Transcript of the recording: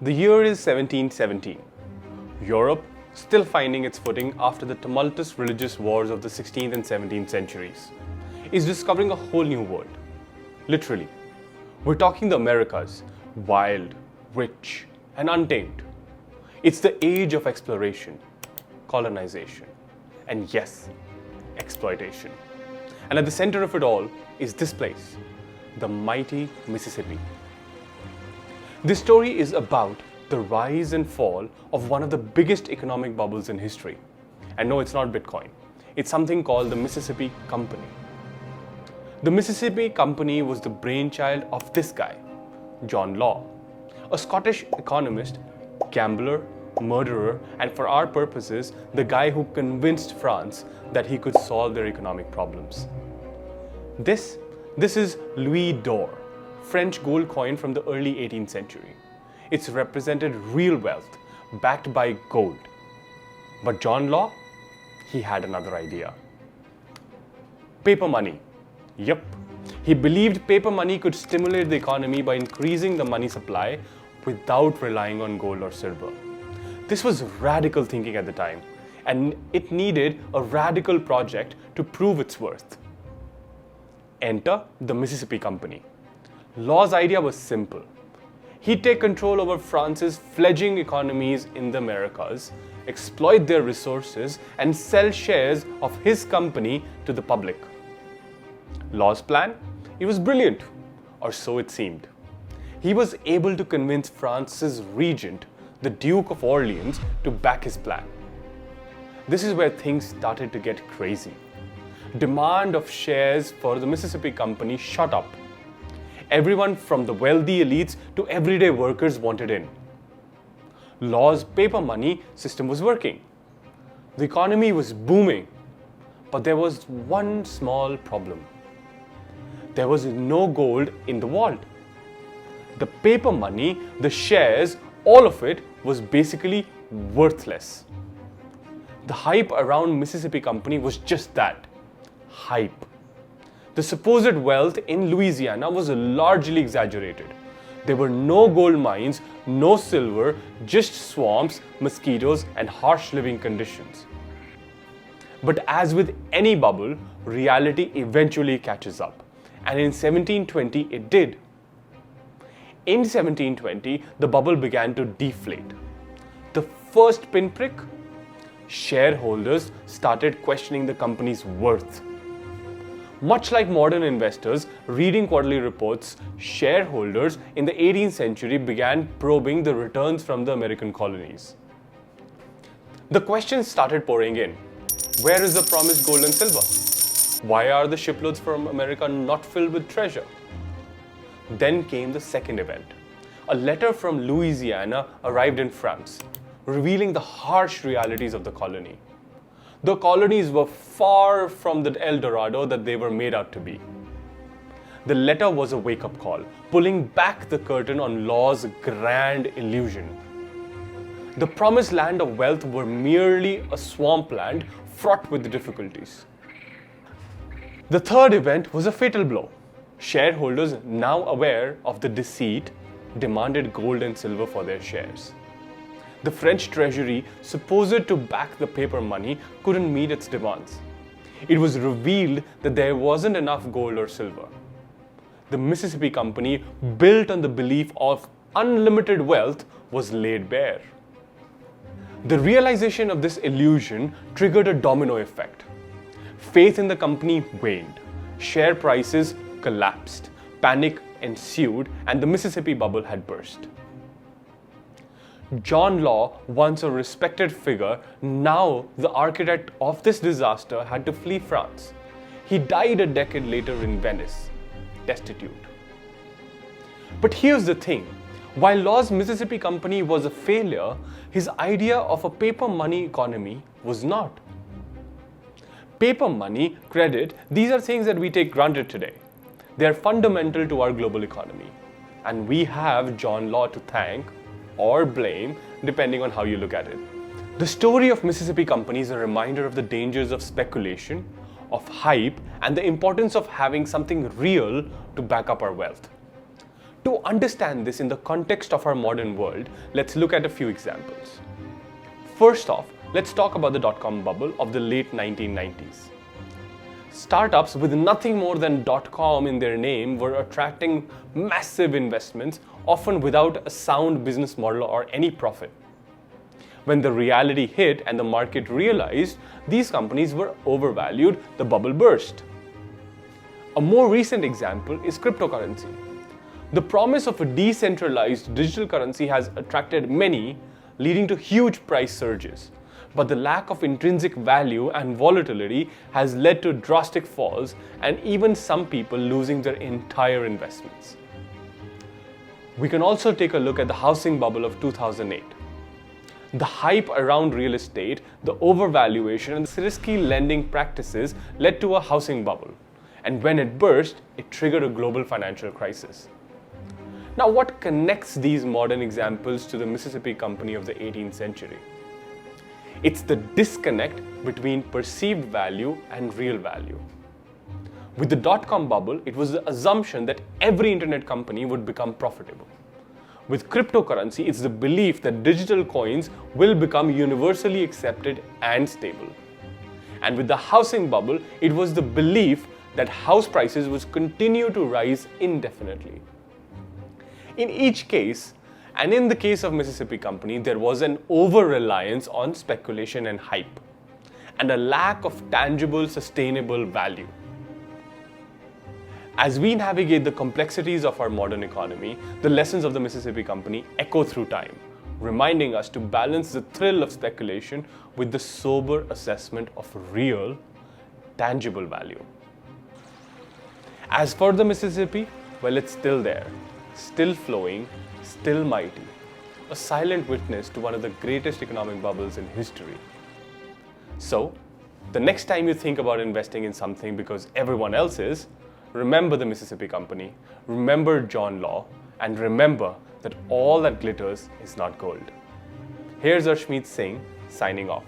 The year is 1717. Europe, still finding its footing after the tumultuous religious wars of the 16th and 17th centuries, is discovering a whole new world. Literally. We're talking the Americas, wild, rich, and untamed. It's the age of exploration, colonization, and yes, exploitation. And at the center of it all is this place, the mighty Mississippi. This story is about the rise and fall of one of the biggest economic bubbles in history. And no, it's not Bitcoin. It's something called the Mississippi Company. The Mississippi Company was the brainchild of this guy, John Law, a Scottish economist, gambler, murderer, and for our purposes, the guy who convinced France that he could solve their economic problems. This is Louis d'Or, French gold coin from the early 18th century. It's represented real wealth, backed by gold. But John Law, he had another idea. Paper money. Yep. He believed paper money could stimulate the economy by increasing the money supply without relying on gold or silver. This was radical thinking at the time, and it needed a radical project to prove its worth. Enter the Mississippi Company. Law's idea was simple. He'd take control over France's fledgling economies in the Americas, exploit their resources, and sell shares of his company to the public. Law's plan? It was brilliant, or so it seemed. He was able to convince France's regent, the Duke of Orleans, to back his plan. This is where things started to get crazy. Demand of shares for the Mississippi Company shot up. Everyone from the wealthy elites to everyday workers wanted in. Law's paper money system was working. The economy was booming. But there was one small problem. There was no gold in the vault. The paper money, the shares, all of it was basically worthless. The hype around Mississippi Company was just that, hype. The supposed wealth in Louisiana was largely exaggerated. There were no gold mines, no silver, just swamps, mosquitoes, and harsh living conditions. But as with any bubble, reality eventually catches up. And in 1720, it did. In 1720, the bubble began to deflate. The first pinprick? Shareholders started questioning the company's worth. Much like modern investors reading quarterly reports, shareholders in the 18th century began probing the returns from the American colonies. The questions started pouring in. Where is the promised gold and silver? Why are the shiploads from America not filled with treasure? Then came the second event. A letter from Louisiana arrived in France, revealing the harsh realities of the colony. The colonies were far from the El Dorado that they were made out to be. The letter was a wake-up call, pulling back the curtain on Law's grand illusion. The promised land of wealth were merely a swampland fraught with difficulties. The third event was a fatal blow. Shareholders, now aware of the deceit, demanded gold and silver for their shares. The French treasury, supposed to back the paper money, couldn't meet its demands. It was revealed that there wasn't enough gold or silver. The Mississippi Company, built on the belief of unlimited wealth, was laid bare. The realization of this illusion triggered a domino effect. Faith in the company waned. Share prices collapsed. Panic ensued, and the Mississippi bubble had burst. John Law, once a respected figure, now the architect of this disaster, had to flee France. He died a decade later in Venice, destitute. But here's the thing. While Law's Mississippi Company was a failure, his idea of a paper money economy was not. Paper money, credit, these are things that we take granted today. They are fundamental to our global economy. And we have John Law to thank or blame, depending on how you look at it. The story of Mississippi Company is a reminder of the dangers of speculation, of hype, and the importance of having something real to back up our wealth. To understand this in the context of our modern world, let's look at a few examples. First off, let's talk about the dot-com bubble of the late 1990s. Startups with nothing more than .com in their name were attracting massive investments, often without a sound business model or any profit. When the reality hit and the market realized these companies were overvalued, the bubble burst. A more recent example is cryptocurrency. The promise of a decentralized digital currency has attracted many, leading to huge price surges. But the lack of intrinsic value and volatility has led to drastic falls and even some people losing their entire investments. We can also take a look at the housing bubble of 2008. The hype around real estate, the overvaluation and the risky lending practices led to a housing bubble. And when it burst, it triggered a global financial crisis. Now, what connects these modern examples to the Mississippi Company of the 18th century? It's the disconnect between perceived value and real value. With the dot-com bubble, it was the assumption that every internet company would become profitable. With cryptocurrency, it's the belief that digital coins will become universally accepted and stable. And with the housing bubble, it was the belief that house prices would continue to rise indefinitely. In each case, and in the case of Mississippi Company, there was an over-reliance on speculation and hype, and a lack of tangible, sustainable value. As we navigate the complexities of our modern economy, the lessons of the Mississippi Company echo through time, reminding us to balance the thrill of speculation with the sober assessment of real, tangible value. As for the Mississippi, well, it's still there, still flowing, still mighty, a silent witness to one of the greatest economic bubbles in history. So, the next time you think about investing in something because everyone else is, remember the Mississippi Company, remember John Law, and remember that all that glitters is not gold. Here's Arshmeet Singh signing off.